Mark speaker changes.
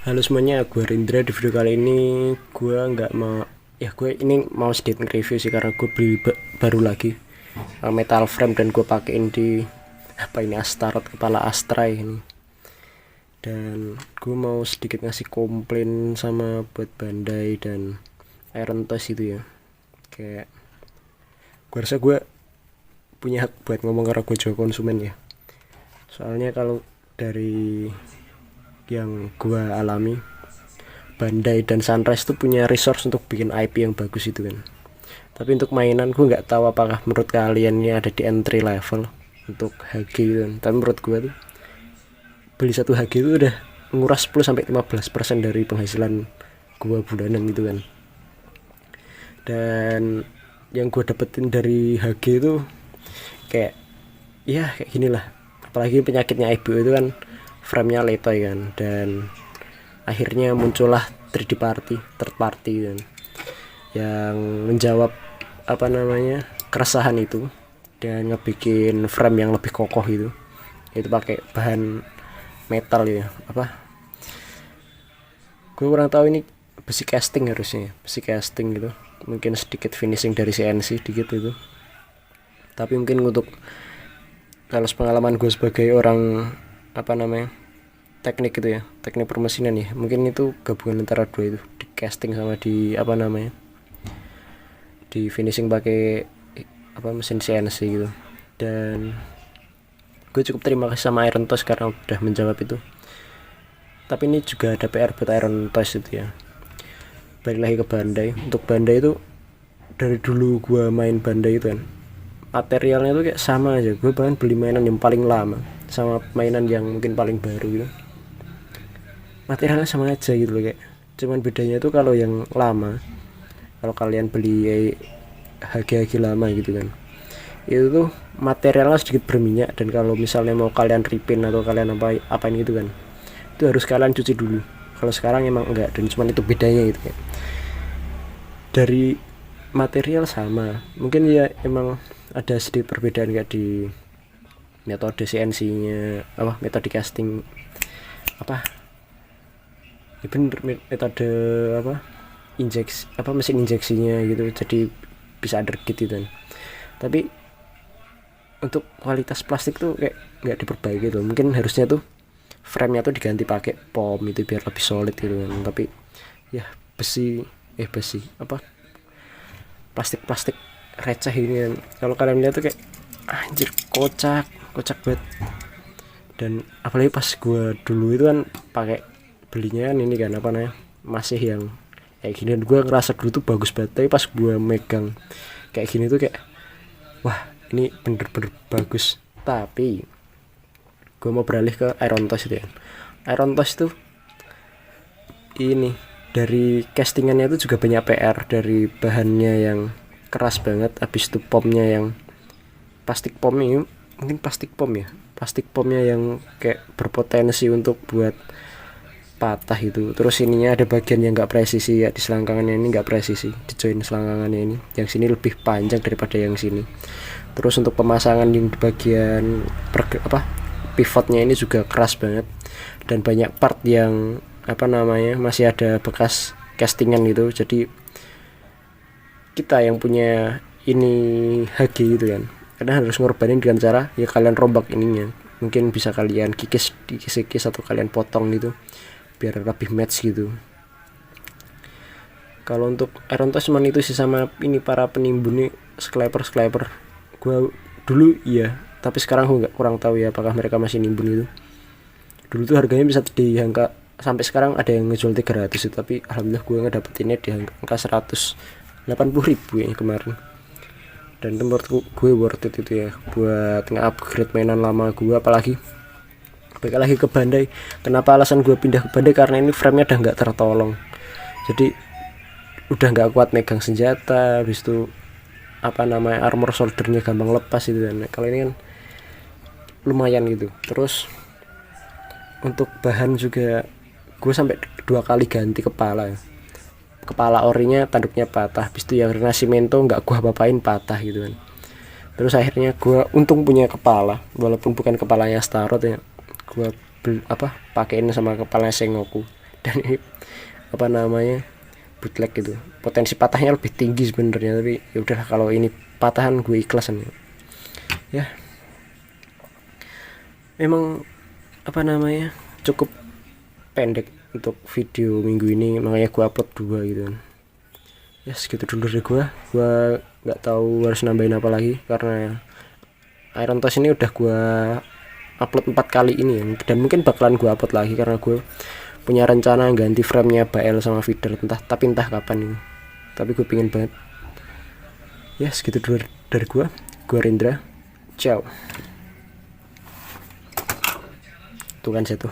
Speaker 1: Halo semuanya, gue Rindra. Di video kali ini gue nggak mau, ya gue ini mau sedikit nge-review sih karena gue beli baru lagi metal frame dan gue pakein di apa ini Astaroth kepala Astra ini. Dan gue mau sedikit ngasih komplain sama buat Bandai dan Iron Toys itu ya. Kayak gue rasa gue punya hak buat ngomong karena gue juga konsumen ya. Soalnya kalau dari yang gue alami, Bandai dan Sunrise tuh punya resource untuk bikin IP yang bagus itu kan. Tapi untuk mainan gue nggak tahu apakah menurut kalian ini ada di entry level untuk HG gitu kan. Tapi menurut gue tuh beli satu HG itu udah nguras 10 sampai 15% dari penghasilan gue bulanan gitu kan. Dan yang gue dapetin dari HG itu kayak ya kayak gini lah. Apalagi penyakitnya ibu itu kan frame-nya letoy kan, dan akhirnya muncullah 3D party, third party kan, yang menjawab apa namanya keresahan itu dan ngebikin frame yang lebih kokoh itu pakai bahan metal ya, apa gue kurang tahu ini, besi casting harusnya, besi casting gitu, mungkin sedikit finishing dari CNC dikit itu. Tapi mungkin untuk kalau pengalaman gue sebagai orang apa namanya teknik gitu ya, teknik permesinan ya, mungkin itu gabungan antara dua itu, di casting sama di apa namanya di finishing pakai apa mesin CNC gitu. Dan gue cukup terima kasih sama Iron Toys karena udah menjawab itu. Tapi ini juga ada PR buat Iron Toys itu ya. Balik lagi ke Bandai. Untuk Bandai itu dari dulu gue main Bandai itu kan, materialnya tuh kayak sama aja. Gue bahkan beli mainan yang paling lama sama mainan yang mungkin paling baru gitu, materialnya sama aja gitu loh. Kayak cuman bedanya itu kalau yang lama, kalau kalian beli HG-HG lama gitu kan, itu tuh materialnya sedikit berminyak, dan kalau misalnya mau kalian repaint atau kalian apain gitu kan, itu harus kalian cuci dulu. Kalau sekarang emang enggak, dan cuman itu bedanya gitu kayak. Dari material sama, mungkin ya emang ada sedikit perbedaan kayak di metode CNC-nya, apa metode casting, apa ya bener, metode apa injeksi, apa mesin injeksinya gitu, jadi bisa ada gitu kan. Tapi untuk kualitas plastik tuh kayak nggak diperbaiki tuh, mungkin harusnya tuh frame-nya tuh diganti pakai POM itu biar lebih solid gitu kan. Tapi ya besi apa plastik receh ini kan, kalau kalian lihat tuh kayak anjir, kocak banget. Dan apalagi pas gue dulu itu kan pakai belinya kan ini kan apa namanya masih yang kayak gini, gue ngerasa dulu tuh bagus banget. Tapi pas gue megang kayak gini tuh kayak wah, ini bener-bener bagus. Tapi gue mau beralih ke Iron Toys itu ya. Iron Toys tuh ini dari castingannya itu juga banyak PR, dari bahannya yang keras banget, habis itu pomnya yang plastik pom ini, mungkin plastik pomnya yang kayak berpotensi untuk buat patah itu. Terus ininya ada bagian yang nggak presisi ya, di selangkangannya ini nggak presisi, di join selangkangannya ini yang sini lebih panjang daripada yang sini. Terus untuk pemasangan yang di bagian pivotnya ini juga keras banget, dan banyak part yang apa namanya masih ada bekas castingan gitu. Jadi kita yang punya ini HG gitu kan, kadang harus ngorbanin dengan cara ya kalian rombak ininya, mungkin bisa kalian kikis atau kalian potong gitu biar lebih match gitu. Kalau untuk Iron Toys cuman itu sih, sama ini para penimbun nih, skleper gue dulu iya, tapi sekarang gue kurang tahu ya apakah mereka masih nimbun itu. Dulu tuh harganya bisa di angka, sampai sekarang ada yang ngejual 300 itu, tapi alhamdulillah gue ngedapetinnya di angka 180.000 ya kemarin. Dan menurut gue worth it itu ya buat nge-upgrade mainan lama gue. Apalagi balik lagi ke Bandai, kenapa alasan gue pindah ke Bandai, karena ini frame-nya udah nggak tertolong, jadi udah nggak kuat megang senjata, habis itu apa namanya armor soldernya gampang lepas itu. Dan kalau ini kan lumayan gitu. Terus untuk bahan juga gue sampai 2 kali ganti kepala orinya, tanduknya patah, habis itu yang Renacimento nggak gue apa-apain, patah gitu kan. Terus akhirnya gue untung punya kepala, walaupun bukan kepalanya Astaroth ya, gue pakein sama kepalanya Sengoku, dan ini apa namanya bootleg gitu, potensi patahnya lebih tinggi sebenarnya, tapi ya udahlah, kalau ini patahan gue ikhlasan ya. Memang apa namanya cukup pendek untuk video minggu ini, makanya gue upload 2 gitu kan. Ya segitu dulu dari gue nggak tahu harus nambahin apa lagi, karena Iron Toast ini udah gue upload 4 kali ini ya, dan mungkin bakalan gue upload lagi karena gue punya rencana ganti framenya BL sama feeder, entah kapan ini, tapi gue pingin banget. Ya segitu dulu dari gue Rindra, ciao. Tuh kan satu